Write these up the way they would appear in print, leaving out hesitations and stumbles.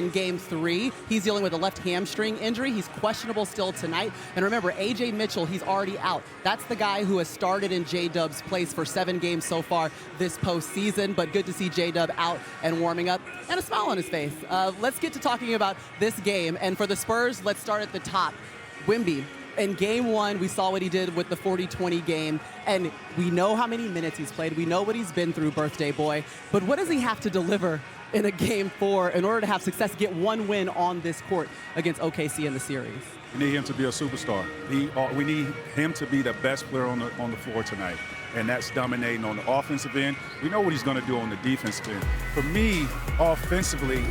in Game 3. He's dealing with a left hamstring injury. He's questionable still tonight. And remember, A.J. Mitchell, he's already out. That's the guy who has started in J-Dub's place for 7 games so far this postseason. But good to see J-Dub out and warming up and a smile on his face. Let's get to talking about this game. And for the Spurs, let's start at the top. Wemby. In Game 1, we saw what he did with the 40-20 game, and we know how many minutes he's played. We know what he's been through, birthday boy. But what does he have to deliver in a Game 4 in order to have success, get one win on this court against OKC in the series? We need him to be a superstar. We need him to be the best player on the floor tonight, and that's dominating on the offensive end. We know what he's going to do on the defensive end. For me, offensively,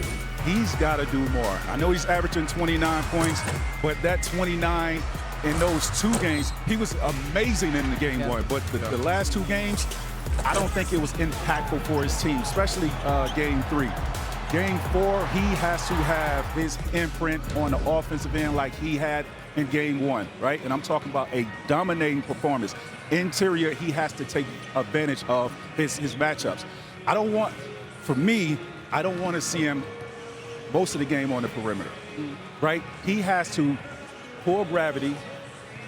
he's got to do more. I know he's averaging 29 points, but that 29 in those 2 games, he was amazing in the Game 1. But the last 2 games, I don't think it was impactful for his team, especially Game 3. Game 4, he has to have his imprint on the offensive end like he had in Game 1, right? And I'm talking about a dominating performance. Interior, he has to take advantage of his matchups. I don't want to see him most of the game on the perimeter, right? He has to pull gravity,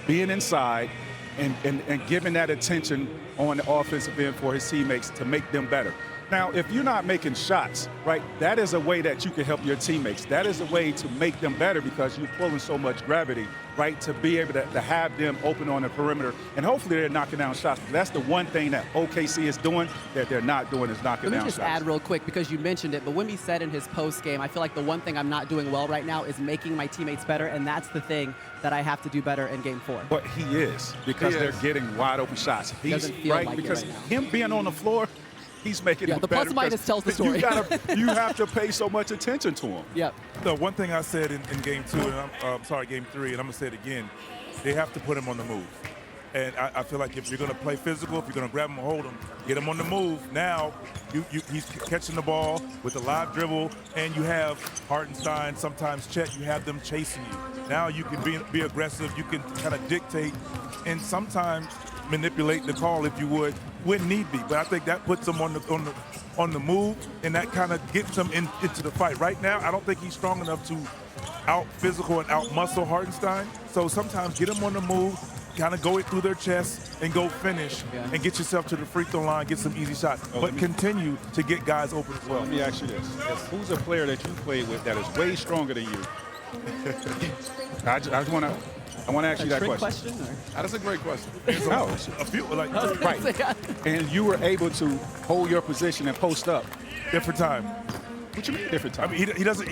being inside, and giving that attention on the offensive end for his teammates to make them better. Now, if you're not making shots, right, that is a way that you can help your teammates. That is a way to make them better because you're pulling so much gravity, right, to be able to have them open on the perimeter. And hopefully they're knocking down shots. That's the one thing that OKC is doing that they're not doing is knocking down shots. Let me just add real quick because you mentioned it, but Wemy said in his post game, I feel like the one thing I'm not doing well right now is making my teammates better, and that's the thing that I have to do better in Game 4. But he is because they're getting wide open shots. Doesn't feel right like because it right him being on the floor, he's making it the better. plus minus tells the story. You have to pay so much attention to him. Yep. The one thing I said in Game 2, and Game 3, and I'm going to say it again, they have to put him on the move. And I feel like if you're going to play physical, if you're going to grab him and hold him, get him on the move. Now, he's catching the ball with a live dribble, and you have Hartenstein, sometimes Chet, you have them chasing you. Now you can be aggressive, you can kind of dictate, and sometimes manipulate the call if you would, when need be. But I think that puts him on the move, and that kind of gets him into the fight. Right now, I don't think he's strong enough to out-physical and out-muscle Hartenstein. So sometimes get him on the move, kind of go it through their chest and go finish and get yourself to the free throw line, get some easy shots. But continue to get guys open as well. Let me ask you this. Who's a player that you played with that is way stronger than you? I want to ask you that question. That's a great question. No. A few, right. And you were able to hold your position and post up. different time. What you mean different time? I mean, he doesn't.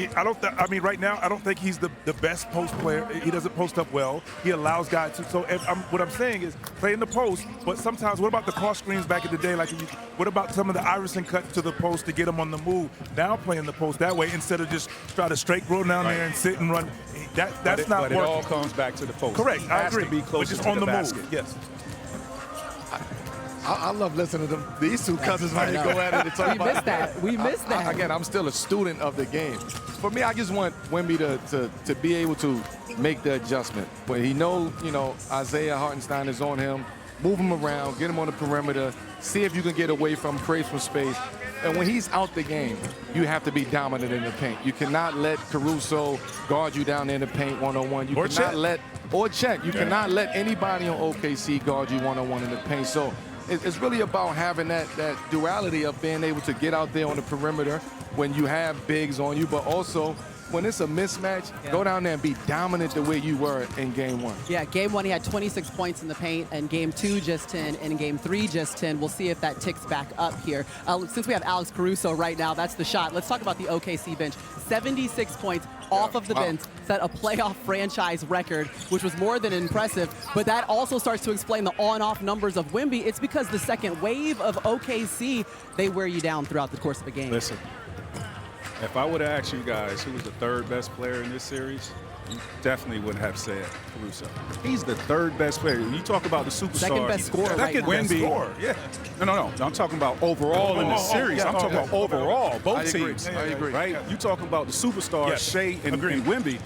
Right now, I don't think he's the best post player. He doesn't post up well. He allows guys to. So what I'm saying is play in the post, but sometimes what about the cross screens back in the day? What about some of the Iverson cuts to the post to get him on the move? Now play in the post that way instead of just try to straight roll down there and sit and run. That's not working. It all comes back to the post. Correct. He I has agree. to be closer just to on the basket. move. Yes. I love listening to these two cousins when they go at it and talk about it. We missed that. Again, I'm still a student of the game. For me, I just want Wemby to be able to make the adjustment. But he knows, Isaiah Hartenstein is on him. Move him around, get him on the perimeter, see if you can get away from him, create some space. And when he's out the game, you have to be dominant in the paint. You cannot let Caruso guard you down in the paint one-on-one. You cannot let anybody on OKC guard you one-on-one in the paint. So it's really about having that duality of being able to get out there on the perimeter when you have bigs on you, but also when it's a mismatch, go down there and be dominant the way you were in Game 1. Yeah, Game 1 he had 26 points in the paint, and Game 2 just 10, and in Game 3 just 10. We'll see if that ticks back up here. Since we have Alex Caruso right now, that's the shot. Let's talk about the OKC bench. 76 points off of the bench, set a playoff franchise record, which was more than impressive. But that also starts to explain the on-off numbers of Wemby. It's because the second wave of OKC, they wear you down throughout the course of a game. Listen, if I would have asked you guys who was the third best player in this series, you definitely wouldn't have said Caruso. He's the third best player. You talk about the superstar. Second best scorer right now. Wemby. Yeah. No. I'm talking about overall in the series. I'm talking about overall, both teams. I agree. Right? You talking about the superstars, Shea and Wemby.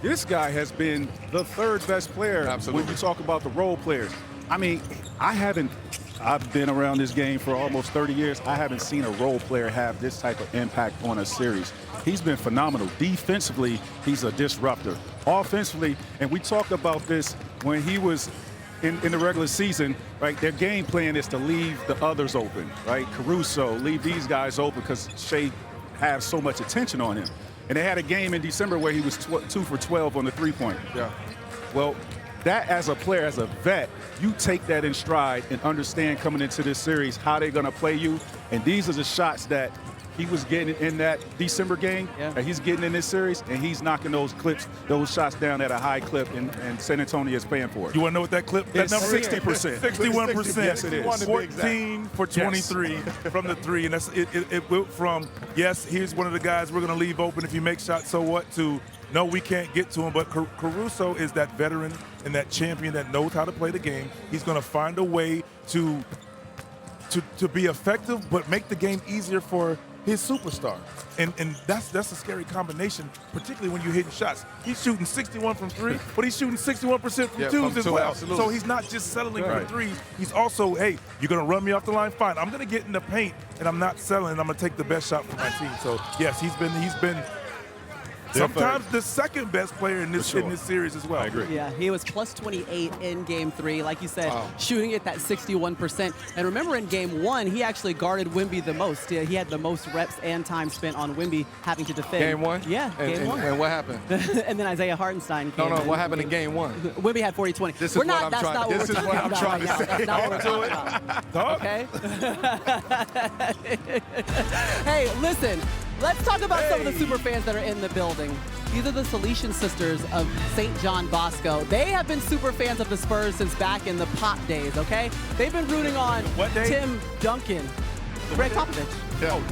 This guy has been the third best player when you talk about the role players. I mean, I haven't I've been around this game for almost 30 years. I haven't seen a role player have this type of impact on a series. He's been phenomenal. Defensively, he's a disruptor. Offensively, and we talked about this when he was in the regular season, right? Their game plan is to leave the others open, right? Caruso, leave these guys open because Shea has so much attention on him. And they had a game in December where he was 2 for 12 on the three-point. Yeah. Well, that as a player, as a vet, you take that in stride and understand coming into this series how they're going to play you. And these are the shots that he was getting in that December game, that he's getting in this series, and he's knocking those shots down at a high clip, and San Antonio is paying for it. You want to know what that clip? That number 60%. 61%. Yes, it is. 14 for 23 from the three, and it went from, yes, here's one of the guys we're going to leave open if you make shots, so what, to no, we can't get to him. But Caruso is that veteran and that champion that knows how to play the game. He's going to find a way to be effective, but make the game easier for his superstar. And that's a scary combination, particularly when you're hitting shots. He's shooting 61 from three, but he's shooting 61% from twos as well. Absolutely. So he's not just settling for threes. He's also, hey, you're going to run me off the line? Fine. I'm going to get in the paint, and I'm not settling. I'm going to take the best shot for my team. So, yes, he's been sometimes the second best player in this series as well. I agree. Yeah, he was plus 28 in Game 3, like you said, shooting at that 61%. And remember, in Game 1, he actually guarded Wemby the most. He had the most reps and time spent on Wemby having to defend. Game 1? Yeah, Game 1. And what happened? And then Isaiah Hartenstein came in. What happened in Game 1? Wemby had 40-20. This is what I'm trying to say. That's not what we're talking about. Okay? Hey, listen. Let's talk about some of the super fans that are in the building. These are the Salesian sisters of St. John Bosco. They have been super fans of the Spurs since back in the Pop days, okay? They've been rooting on Tim Duncan. Greg Popovich.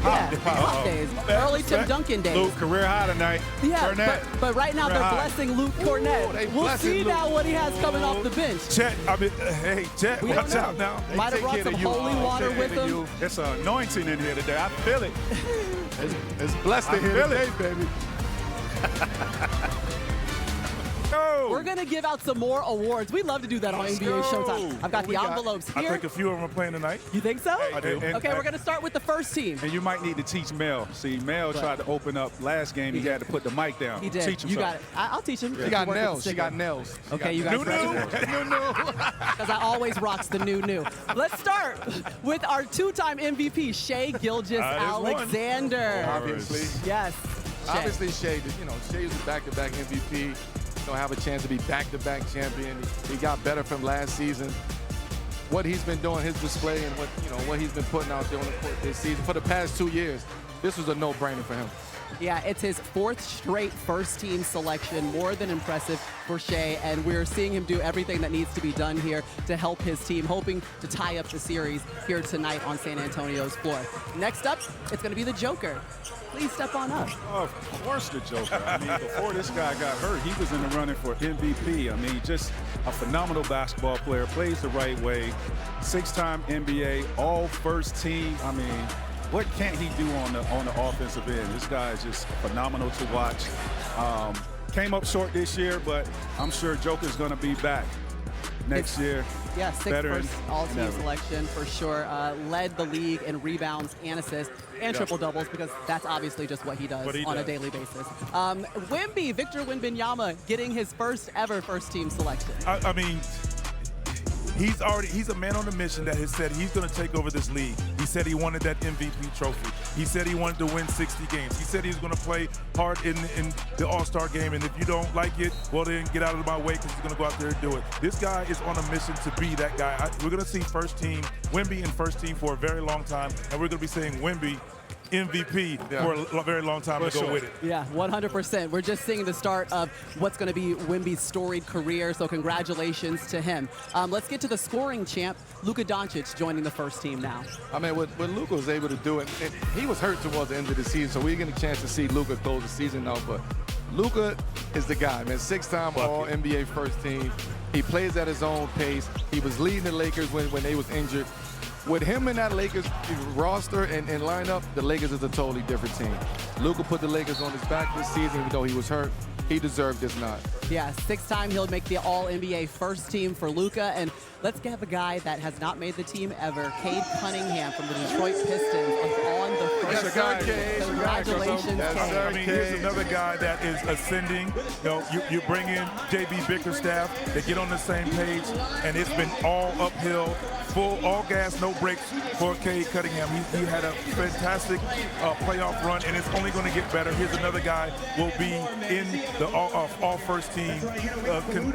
Pop days. Early Tim Duncan days. Luke, career high tonight. Yeah, but right now they're blessing Luke Cornett. We'll see now what he has coming off the bench. Chet, Chet, watch out now. Might have brought some holy water with him. It's an anointing in here today. I feel it. It's blessed to hear today, baby. We're going to give out some more awards. We love to do that on NBA Showtime. I've got the envelopes here. I think a few of them are playing tonight. You think so? I do. Okay, we're going to start with the first team. And you might need to teach Mel. See, Mel tried to open up last game. He had to put the mic down. He did. Teach him you something. got it. I'll teach him. She got nails. She got nails. Okay, you guys. New. Because I always rocks the new. Let's start with our two-time MVP, Shai Gilgeous-Alexander. Obviously. Yes. Obviously, Shai. Shai is a back-to-back MVP. Have a chance to be back-to-back champion. He got better from last season. What he's been doing, his display, and what he's been putting out there on the court this season for the past 2 years, this was a no-brainer for him. Yeah, it's his fourth straight first-team selection. More than impressive for Shai, and we're seeing him do everything that needs to be done here to help his team, hoping to tie up the series here tonight on San Antonio's floor. Next up, it's going to be the Joker. Please step on up. Of course the Joker. I mean, before this guy got hurt, he was in the running for MVP. I mean, just a phenomenal basketball player, plays the right way, 6-time NBA, all first team. I mean, what can't he do on the offensive end? This guy is just phenomenal to watch. Came up short this year, but I'm sure Joker's going to be back next year. Yeah, sixth first all-team selection for sure. Led the league in rebounds and assists and triple-doubles, because that's obviously just what he does on a daily basis. Victor Wembanyama getting his first ever first-team selection. I mean, he's a man on a mission that has said he's going to take over this league. He said he wanted that MVP trophy. He said he wanted to win 60 games. He said he was going to play hard in the All-Star game, and if you don't like it, well, then get out of my way, because he's going to go out there and do it. This guy is on a mission to be that guy. We're going to see Wemby in first team for a very long time, and we're going to be saying Wemby MVP for a very long time to go with it. Yeah, 100%. We're just seeing the start of what's going to be Wemby's storied career, so congratulations to him. Let's get to the scoring champ, Luka Doncic, joining the first team now. I mean, what Luka was able to do, and he was hurt towards the end of the season, so we're getting a chance to see Luka close the season out, but Luka is the guy, man. 6-time All-NBA first team. He plays at his own pace. He was leading the Lakers when they was injured. With him in that Lakers roster and lineup, the Lakers is a totally different team. Luka put the Lakers on his back this season, even though he was hurt. He deserved this nod. Yeah, 6th time he'll make the All-NBA first team for Luka. And let's get a guy that has not made the team ever, Cade Cunningham from the Detroit Pistons, on the first That's a guy. team. Congratulations, Yes, Cade. sir. I mean, here's another guy that is ascending. You bring in JB Bickerstaff, they get on the same page, and it's been all uphill, all gas, no brakes for Cade Cunningham. He had a fantastic playoff run, and it's only going to get better. Here's another guy will be in the all first team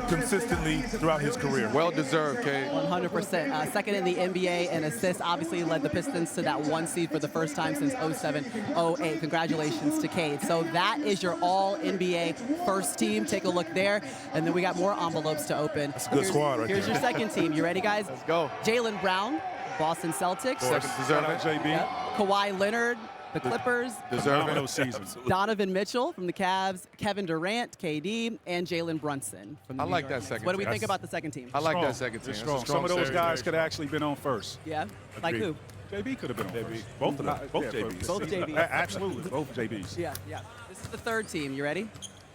consistently throughout his career. Well deserved, Cade. 100%. Second in the NBA in assists, obviously led the Pistons to that 1 seed for the first time since 07-08. Congratulations to Cade. So that is your All-NBA first team. Take a look there. And then we got more envelopes to open. That's a good squad right Here's there. your second team. You ready, guys? Let's go. Jaylen Brown, Boston Celtics. Second Shout out deserving. JB. Yep. Kawhi Leonard, the Clippers. Phenomenal season. Donovan Mitchell from the Cavs, Kevin Durant, KD, and Jalen Brunson from the I New like York that Knicks. second What do we team. think about the second team? I like Strong. that second team. It's That's a strong. Some of those Very, guys very could have actually been on first. Yeah? Like Agreed. who? JB could have been on first. Both of them. Both Yeah, JBs. Both JBs. Absolutely, both JBs. Yeah. This is the third team. You ready?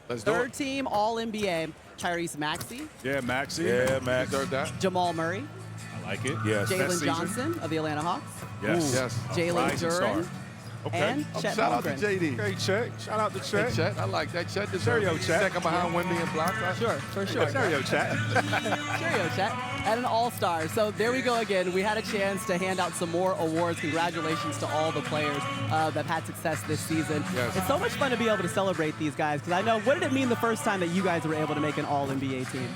Let's do Third it. team All-NBA, Tyrese Maxey, Yeah, Maxie. Yeah, Max. Deserve that. Jamal Murray, I like it. Yes. That Jalen season. Johnson of the Atlanta Hawks, Yes. Yes. Jalen Rising Duren, star. Okay. and Chet Shout out to Holmgren. JD. Okay, Chet. Shout out to Hey, Chet. Chet. I like that. Chet Stereo deserves Chet. second behind Wemby and blocks. Sure, for sure. Stereo Chat. Cheerio, Chet. And an all-star. So there we go again. We had a chance to hand out some more awards. Congratulations to all the players that have had success this season. Yes. It's so much fun to be able to celebrate these guys because I know, what did it mean the first time that you guys were able to make an All-NBA team?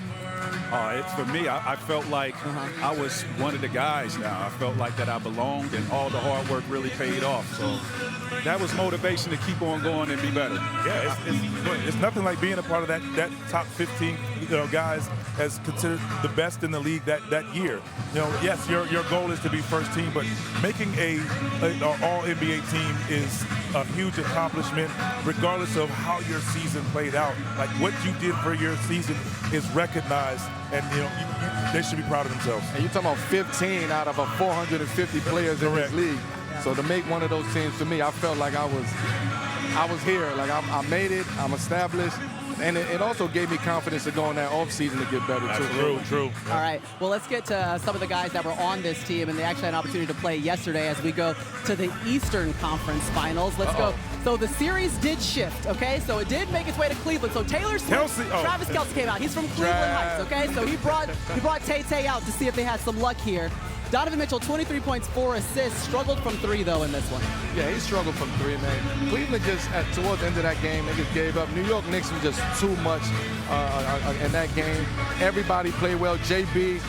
For me, I felt like I was one of the guys now. I felt like that I belonged, and all the hard work really paid off. So that was motivation to keep on going and be better. Yeah, it's nothing like being a part of that top 15 guys as considered the best in the league that year. Yes, your goal is to be first team, but making an All-NBA team is a huge accomplishment, regardless of how your season played out. Like what you did for your season is recognized, and they should be proud of themselves. And you're talking about 15 out of 450 players in this Correct. league. So to make one of those teams, to me, I felt like I was here. Like I made it. I'm established. And it also gave me confidence to go in that offseason to get better, too. True. All right, well, let's get to some of the guys that were on this team, and they actually had an opportunity to play yesterday as we go to the Eastern Conference Finals. Let's go. So the series did shift, okay? So it did make its way to Cleveland. So Taylor Swift, Travis Kelce came out. He's from Cleveland Heights, okay? So he brought Tay-Tay out to see if they had some luck here. Donovan Mitchell, 23 points, 4 assists. Struggled from 3, though, in this one. Yeah, he struggled from 3, man. Cleveland just, towards the end of that game, they just gave up. New York Knicks was just too much in that game. Everybody played well. JB,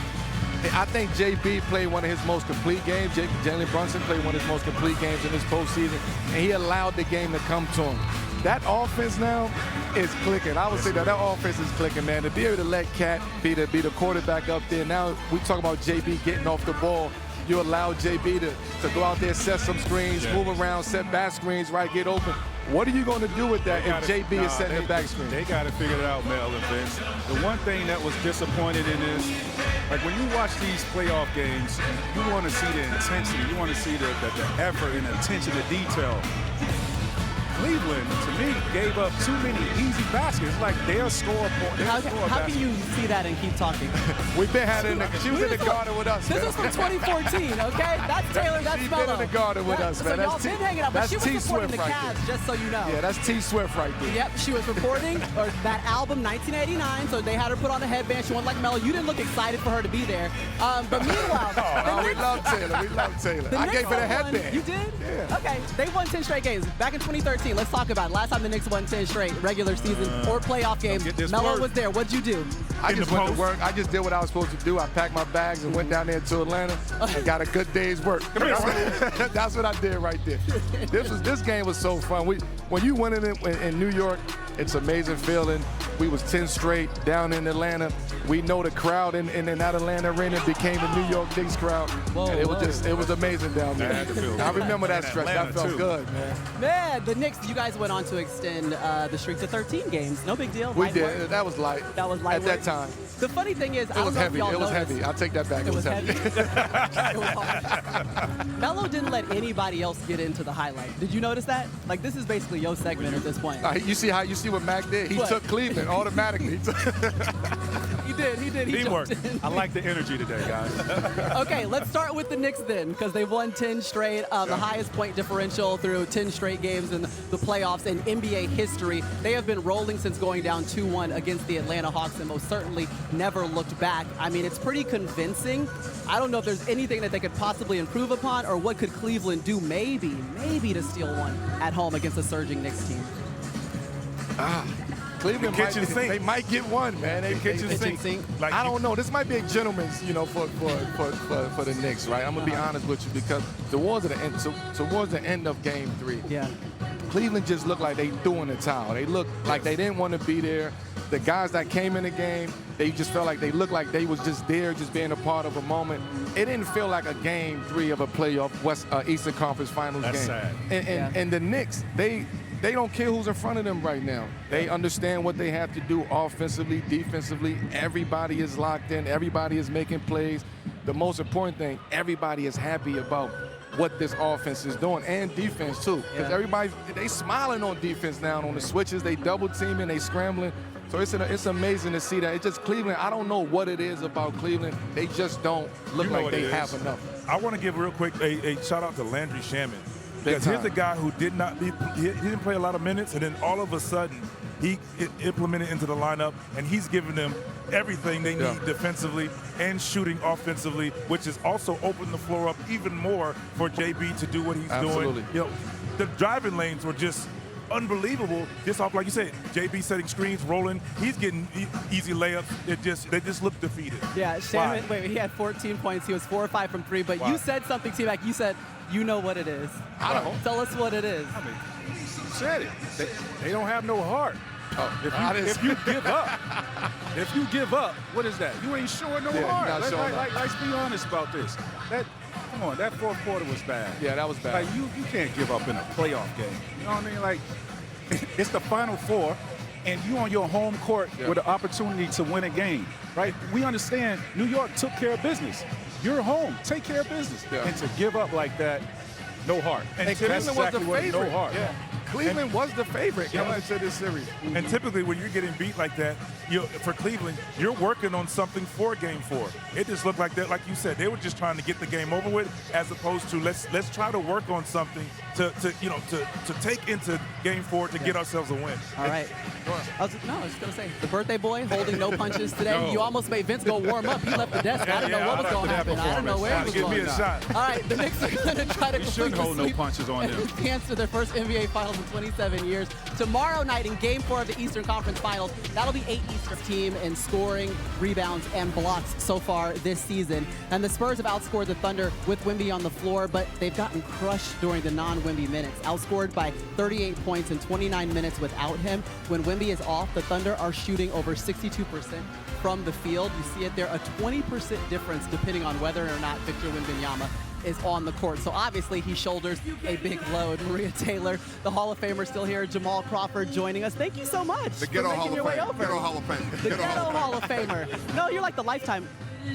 I think JB played one of his most complete games. Jalen Brunson played one of his most complete games in this postseason, and he allowed the game to come to him. That offense now is clicking. I would say that offense is clicking, man. To be able to let Cat be the quarterback up there. Now we talk about JB getting off the ball. You allow JB to go out there, set some screens, move around, set back screens, right, get open. What are you going to do with that if JB is setting the back screen? They got to figure it out, Mel and Vince. The one thing that was disappointed in is, like when you watch these playoff games, you want to see the intensity. You want to see the effort and attention to detail. Cleveland, to me, gave up too many easy baskets. Like they'll score a point. How can you see that and keep talking? We've been having she was in the garden with us. This was from 2014, okay? That's Taylor, that's She's Melo. been in the garden with us, man. So y'all been hanging out, but she was supporting the right Cavs, there. just so you know. Yeah, that's T Swift right there. Yep, she was reporting that album 1989, so they had her put on a headband. She went like Melo. You didn't look excited for her to be there. But meanwhile, we love Taylor. We love Taylor. I gave her the headband. You did? Yeah. Okay, they won 10 straight games. Back in 2013, let's talk about it. Last time the Knicks won 10 straight regular season or playoff games. Melo was there. What's you do? I just went to work. I just did what I was supposed to do. I packed my bags and went down there to Atlanta and got a good day's work. That's what I did right there. This game was so fun. When you win it in New York, it's an amazing feeling. We was 10 straight down in Atlanta. We know the crowd in that Atlanta arena became the New York Knicks crowd. And it was amazing down there. I remember that stretch. That felt good, man. Man, the Knicks You guys went on to extend the streak to 13 games. No big deal. We Light did. work. That was light. That was light at work. that time. The funny thing is, I It don't was know if heavy. y'all It was noticed. heavy. I'll take that back. It was heavy. It was hard. Melo didn't let anybody else get into the highlight. Did you notice that? Like, this is basically your segment at this point. You see what Mac did? He What? took Cleveland automatically. He did. He Teamwork. jumped in. I like the energy today, guys. Okay, let's start with the Knicks then, because they've won 10 straight, the highest point differential through 10 straight games in the playoffs in NBA history. They have been rolling since going down 2-1 against the Atlanta Hawks and most certainly never looked back. I mean, it's pretty convincing. I don't know if there's anything that they could possibly improve upon, or what could Cleveland do maybe to steal one at home against a surging Knicks team. Cleveland they might get one, man. They kitchen sink. Like I don't know. This might be a gentleman's, for the Knicks, right? I'm gonna be honest with you, because towards the end of Game 3, Yeah. Cleveland just looked like they threw in the towel. They looked like they didn't want to be there. The guys that came in the game, they just felt like they looked like they was just there, just being a part of a moment. It didn't feel like a Game 3 of a playoff Eastern Conference Finals That's game. sad. And the Knicks, they don't care who's in front of them right now. They understand what they have to do offensively, defensively. Everybody is locked in. Everybody is making plays. The most important thing, everybody is happy about what this offense is doing, and defense too. Because everybody, they smiling on defense now on the switches. They double teaming, they scrambling. So it's amazing to see that. It's just Cleveland. I don't know what it is about Cleveland. They just don't look like they have enough. I want to give real quick a shout out to Landry Shaman. Because here's a guy who he didn't play a lot of minutes, and then all of a sudden he implemented into the lineup, and he's giving them everything they need defensively and shooting offensively, which has also opened the floor up even more for JB to do what he's doing. The driving lanes were just unbelievable. Just off, like you said, JB setting screens, rolling. He's getting easy layups. They just look defeated. Yeah, Shaman, he had 14 points. He was 4 or 5 from 3, but you said something, T-Mac. You said, you know what it is. I don't. Tell us what it is. I mean, you said it. They don't have no heart. If you give up, what is that? You ain't showing no heart. Let's be honest about this. Come on, that fourth quarter was bad. Yeah, that was bad. Like, you can't give up in a playoff game. You know what I mean? Like, it's the Final Four, and you on your home court with an opportunity to win a game, right? We understand New York took care of business. You're home. Take care of business. And to give up like that, no heart. And Cleveland was the favorite. No heart. Yeah. Cleveland was the favorite coming into this series. And typically when you're getting beat like that, for Cleveland, you're working on something for Game 4. It just looked like that, like you said, they were just trying to get the game over with, as opposed to let's try to work on something to take into Game 4 to get ourselves a win. All right. I was just going to say, the birthday boy holding no punches today. You almost made Vince go warm up. He left the desk. I didn't know what was going to happen. I don't know where he was going. Give me a shot. All right, the Knicks are going to try to shouldn't hold no punches on them. Advance to their first NBA Finals in 27 years. Tomorrow night in Game 4 of the Eastern Conference Finals, that'll be 8 Eastern team in scoring, rebounds, and blocks so far this season. And the Spurs have outscored the Thunder with Wemby on the floor, but they've gotten crushed during the non-Wemby minutes. Outscored by 38 points in 29 minutes without him. When Wemby is off, the Thunder are shooting over 62% from the field. You see it there, a 20% difference depending on whether or not Victor Wembanyama is on the court. So obviously he shoulders a big load. Maria Taylor, the Hall of Famer, still here. Jamal Crawford joining us. Thank you so much The Ghetto for Hall making of your way Fame. over. Ghetto Hall of Fame. The Ghetto Hall of Famer. No, you're like the lifetime.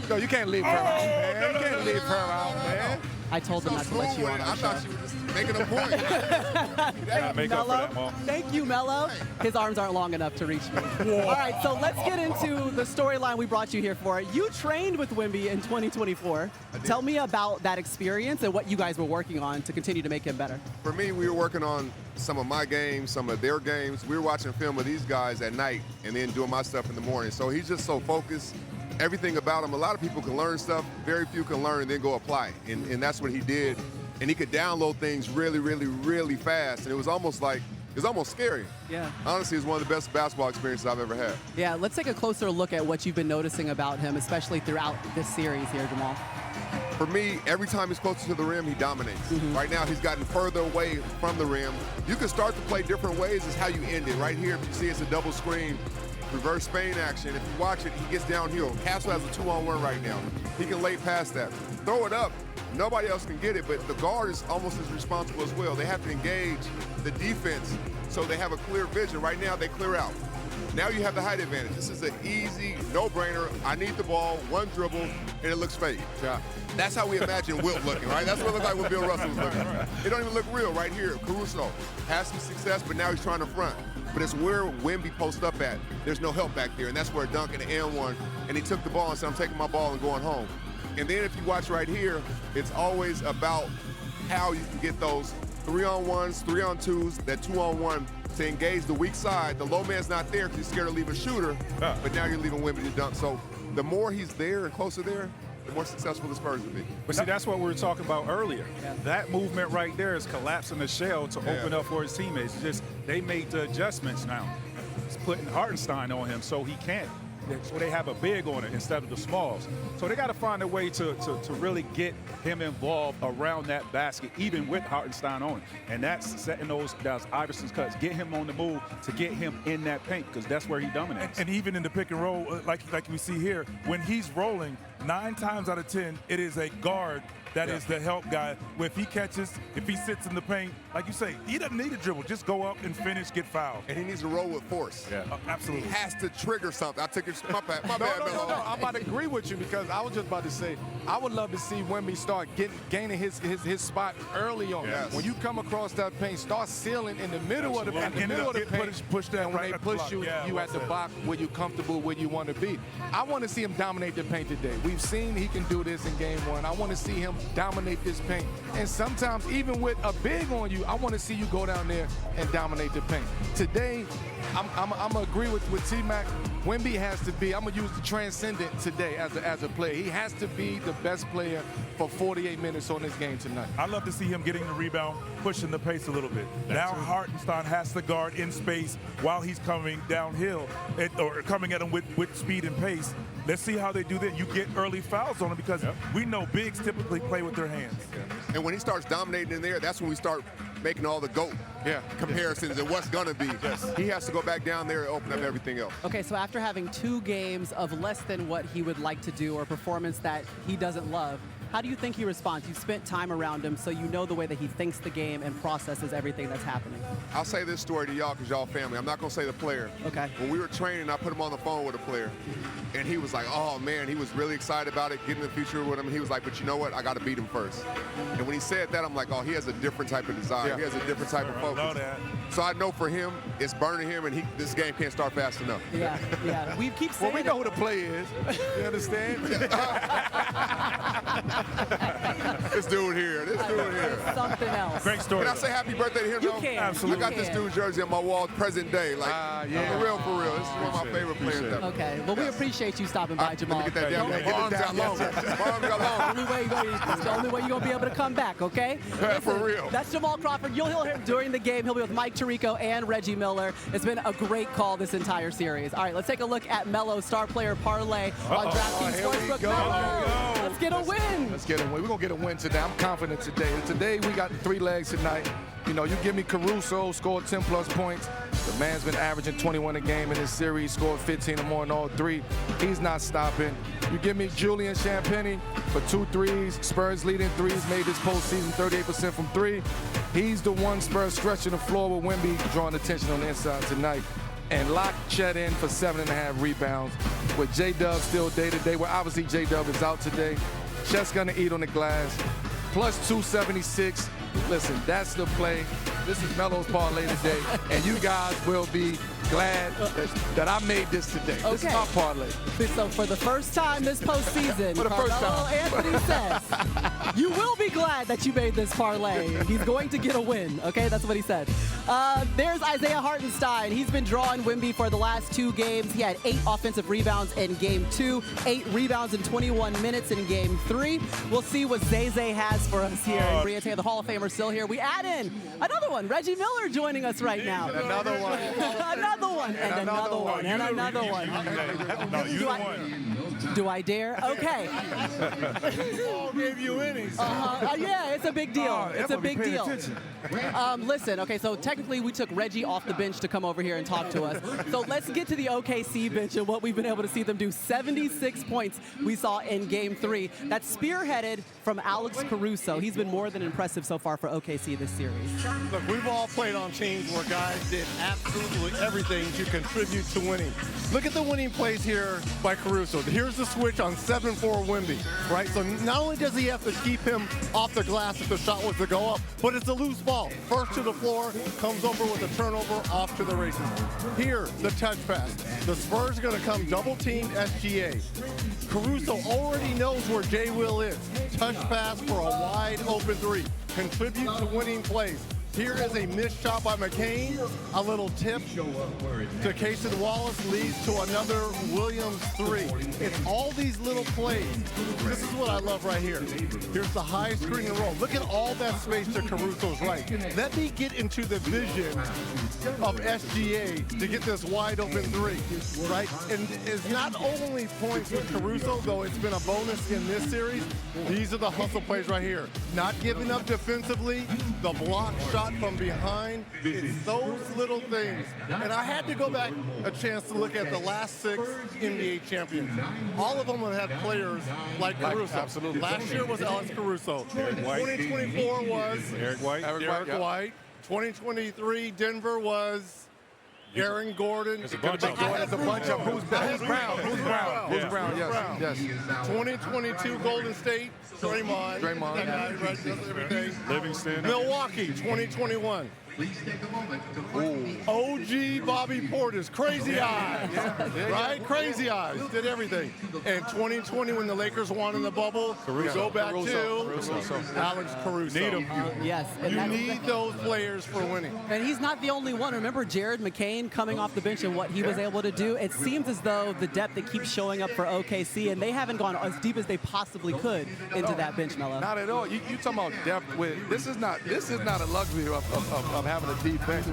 No, you can't leave her out, man. You can't leave her out, man. I told them not to let you on I our show. thought you were just making a point. Make up for that, Mello. Mom. Thank you, Mello. His arms aren't long enough to reach me. All right, so let's get into the storyline we brought you here for. You trained with Wemby in 2024. Tell me about that experience and what you guys were working on to continue to make him better. For me, we were working on some of my games, some of their games. We were watching film of these guys at night and then doing my stuff in the morning. So he's just so focused. Everything about him, a lot of people can learn stuff. Very few can learn and then go apply. And that's what he did. And he could download things really, really, really fast. And it was almost scary. Yeah. Honestly, it's one of the best basketball experiences I've ever had. Yeah, let's take a closer look at what you've been noticing about him, especially throughout this series here, Jamal. For me, every time he's closer to the rim, he dominates. Right now, he's gotten further away from the rim. You can start to play different ways is how you end it. Right here, if you see it's a double screen, reverse Spain action. If you watch it, he gets downhill. Castle has a 2-on-1 right now. He can lay past that. Throw it up. Nobody else can get it, but the guard is almost as responsible as well. They have to engage the defense so they have a clear vision. Right now, they clear out. Now you have the height advantage. This is an easy, no-brainer. I need the ball, one dribble, and it looks fake. Yeah. That's how we imagine Wilt looking, right? That's what it looked like when Bill Russell was looking. It don't even look real right here. Caruso has some success, but now he's trying to front. But it's where Wemby posts up at. There's no help back there, and that's where Duncan the N1, and he took the ball and said, I'm taking my ball and going home. And then if you watch right here, it's always about how you can get those 3-on-1s, 3-on-2s, that 2-on-1 to engage the weak side. The low man's not there because he's scared to leave a shooter, but now you're leaving Wemby to dunk. So the more he's there and closer there, the more successful the Spurs will be. But see, that's what we were talking about earlier. Yeah. That movement right there is collapsing the shell to open up for his teammates. Just they made the adjustments now. It's putting Hartenstein on him so he can't. So they have a big on it instead of the smalls. So they got to find a way to really get him involved around that basket, even with Hartenstein on it. And that's setting those Iverson's cuts, get him on the move to get him in that paint because that's where he dominates. And even in the pick and roll, like we see here, when he's rolling, 9 times out of 10, it is a guard that is the help guy. If he catches, if he sits in the paint, like you say, he doesn't need a dribble. Just go up and finish, get fouled. And he needs to roll with force. Yeah, absolutely. He has to trigger something. I took it. My bad. No, I'm about to agree with you because I was just about to say, I would love to see Wemby start gaining his spot early on. Yes. When you come across that paint, start sealing in the middle of the paint. Push that and when right they push you, you at the box where you're comfortable, where you want to be. I want to see him dominate the paint today. We've seen he can do this in game 1. I want to see him dominate this paint. And sometimes even with a big on you, I want to see you go down there and dominate the paint. Today, I'm going to agree with T-Mac. Wemby has to be, I'm going to use the transcendent today as a player. He has to be the best player for 48 minutes on this game tonight. I love to see him getting the rebound, pushing the pace a little bit. Now Hartenstein has to guard in space while he's coming downhill or coming at him with speed and pace. Let's see how they do that. You get early fouls on him because we know bigs typically play with their hands. And when he starts dominating in there, that's when we start making all the GOAT comparisons and what's going to be. He has to go back down there and open up everything else. Okay, so after having 2 games of less than what he would like to do or performance that he doesn't love, how do you think he responds? You've spent time around him, so you know the way that he thinks the game and processes everything that's happening. I'll say this story to y'all because y'all family. I'm not going to say the player. Okay. When we were training, I put him on the phone with a player, and he was like, oh, man, he was really excited about it, getting the future with him. He was like, but you know what? I got to beat him first. And when he said that, I'm like, oh, he has a different type of desire. He has a different type of focus. I know that. So I know for him, it's burning him, and this game can't start fast enough. Yeah. We keep saying we know who the play is. You understand? This dude here. Something else. Great story. Can I say happy birthday to him, though? You can. Absolutely. I got this dude's jersey on my wall, present day. Like, for real. This is one of my favorite players ever. Okay. Well, we appreciate you stopping by, Jamal. Let me get that down. My arms got longer. It's the only way you're going to be able to come back, okay? For real. That's Jamal Crawford. You'll hear him during the game. He'll be with Mike Tirico and Reggie Miller. It's been a great call this entire series. All right, let's take a look at Melo's star player parlay on DraftKings Sportsbook. Melo, let's get a win. Let's get a win. We're going to get a win today. I'm confident today. Today we got 3 legs tonight. You know, you give me Caruso, scored 10-plus points. The man's been averaging 21 a game in this series, scored 15 or more in all 3. He's not stopping. You give me Julian Champagnie for 2 threes. Spurs leading threes, made this postseason 38% from 3. He's the one Spurs stretching the floor with Wemby drawing attention on the inside tonight. And lock Chet in for 7.5 rebounds. With J-Dub still day-to-day, well, obviously J-Dub is out today. Chet's going to eat on the glass. Plus 276. Listen, that's the play. This is Melo's parlay today, and you guys will be glad that I made this today. Okay. This is my parlay. So for the first time this postseason, Carmelo Anthony says, you will be glad that you made this parlay. He's going to get a win, okay? That's what he said. There's Isaiah Hartenstein. He's been drawing Wemby for the last 2 games. He had 8 offensive rebounds in game 2, 8 rebounds in 21 minutes in game 3. We'll see what Zay has for us here. Briante, the Hall of Famer, still here. We add in another one, Reggie Miller joining us right now. Another one. Another another one, and another one, and another one. No, you the one. Do I dare? Okay. All gave you innings. Yeah, it's a big deal. It's a big deal. Attention. Listen, okay, so technically we took Reggie off the bench to come over here and talk to us. So let's get to the OKC bench and what we've been able to see them do. 76 points we saw in Game 3. That's spearheaded from Alex Caruso. He's been more than impressive so far for OKC this series. Look, we've all played on teams where guys did absolutely everything to contribute to winning. Look at the winning plays here by Caruso. Here's the switch on 7-4 Wemby, right? So not only does he have to keep him off the glass if the shot was to go up, but it's a loose ball. First to the floor, comes over with a turnover, off to the races. Here, the touch pass. The Spurs are going to come double-team SGA. Caruso already knows where J. Will is. Touch pass for a wide-open three. Contribute to winning plays. Here is a missed shot by McCain. A little tip to Casey Wallace leads to another Williams three. It's all these little plays. This is what I love right here. Here's the high screen and roll. Look at all that space to Caruso's right. Let me get into the vision of SGA to get this wide open three, right? And it's not only points with Caruso, though it's been a bonus in this series. These are the hustle plays right here. Not giving up defensively, the block shot from behind. It's those little things. And I had to go back a chance to look at the last 6 NBA champions. All of them have had players like Caruso. Absolutely. Last year was Alex Caruso. Eric White. 2024 was Eric White. Eric White. 2023 Denver was Aaron Gordon. There's a bunch of them. There's a bunch of Who's Brown? Who's Brown? Yes. 2022 Golden State, Draymond. Draymond. That guy, right, does everything. Livingston. Milwaukee, 2021. OG Bobby Portis, Crazy Eyes, right? Crazy Eyes, did everything. And 2020, when the Lakers won in the bubble, we go back to Alex Caruso. Need him. Yes. And You need those players for winning. And he's not the only one. Remember Jared McCain coming off the bench and what he was able to do? It seems as though the depth that keeps showing up for OKC, and they haven't gone as deep as they possibly could into that bench, Mello. Not at all. You talking about depth with this is not a luxury of having a deep bench.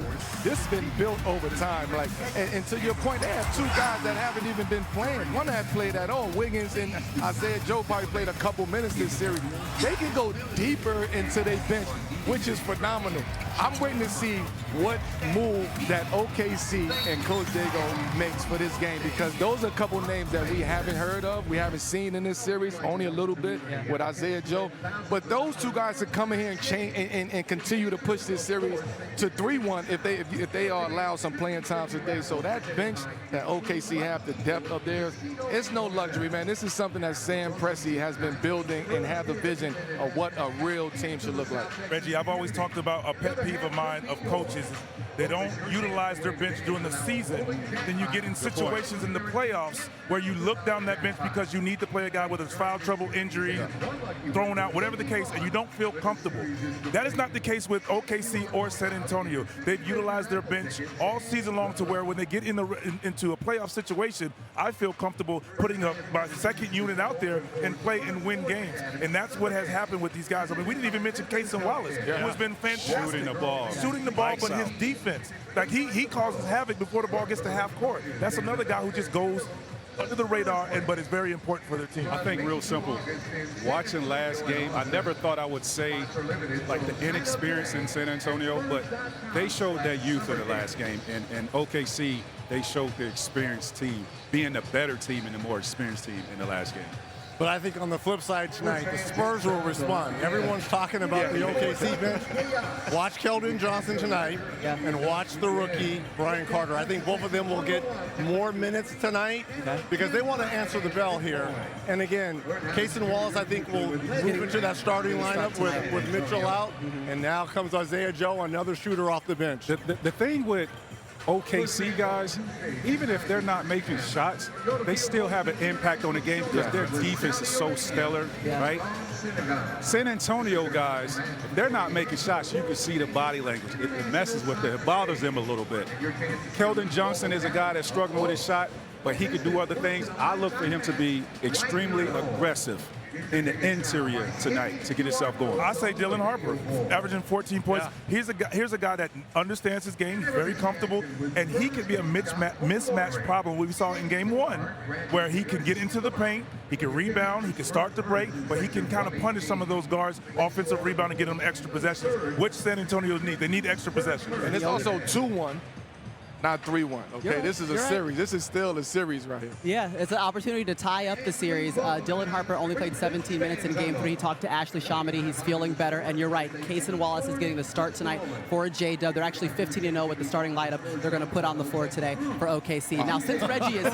This has been built over time. Like and to your point, they have 2 guys that haven't even been playing. One hasn't played at all. Wiggins and Isaiah Joe probably played a couple minutes this series. They can go deeper into their bench, which is phenomenal. I'm waiting to see what move that OKC and Coach Dago makes for this game, because those are a couple names that we haven't heard of, we haven't seen in this series, only a little bit with Isaiah Joe. But those 2 guys could come in here and change and continue to push this series to 3-1 if they are allowed some playing time today. So that bench that OKC have, the depth of theirs, it's no luxury, man. This is something that Sam Presti has been building and have the vision of what a real team should look like. Reggie, I've always talked about a pet peeve of mine of coaches. They don't utilize their bench during the season. Then you get in situations in the playoffs where you look down that bench because you need to play a guy with a foul trouble, injury, thrown out, whatever the case, and you don't feel comfortable. That is not the case with OKC or San Antonio. They've utilized their bench all season long to where when they get into a playoff situation, I feel comfortable putting my second unit out there and play and win games. And that's what has happened with these guys. I mean, we didn't even mention Casey Wallace, who has been fantastic. Shooting the ball, but his defense, like he causes havoc before the ball gets to half court. That's another guy who just goes under the radar, but it's very important for their team. I think real simple. Watching last game, I never thought I would say like the inexperience in San Antonio, but they showed that youth in the last game. And OKC, they showed the experienced team being the better team and the more experienced team in the last game. But I think on the flip side tonight, the Spurs will respond. Everyone's talking about the OKC bench. Watch Keldon Johnson tonight and watch the rookie, Brian Carter. I think both of them will get more minutes tonight because they want to answer the bell here. And again, Casey Wallace, I think, will move into that starting lineup with Mitchell out. And now comes Isaiah Joe, another shooter off the bench. The thing with OKC guys, even if they're not making shots, they still have an impact on the game because their defense is so stellar, right? San Antonio guys, if they're not making shots, you can see the body language. It messes with them. It bothers them a little bit. Keldon Johnson is a guy that's struggling with his shot, but he could do other things. I look for him to be extremely aggressive in the interior tonight to get himself going? I say Dylan Harper, averaging 14 points. Yeah. Here's a guy that understands his game, he's very comfortable, and he could be a mismatch problem we saw in game 1, where he can get into the paint, he can rebound, he can start the break, but he can kind of punish some of those guards, offensive rebound, and get them extra possessions, which San Antonio needs. They need extra possessions. And it's also 2-1, not 3-1. Okay, this is a series. This is still a series right here. Yeah, it's an opportunity to tie up the series. Dylan Harper only played 17 minutes in Game 3. He talked to Ashley Shamady. He's feeling better. And you're right, Kaysen Wallace is getting the start tonight for J-Dub. They're actually 15-0 with the starting lineup they're going to put on the floor today for OKC. Now, since Reggie is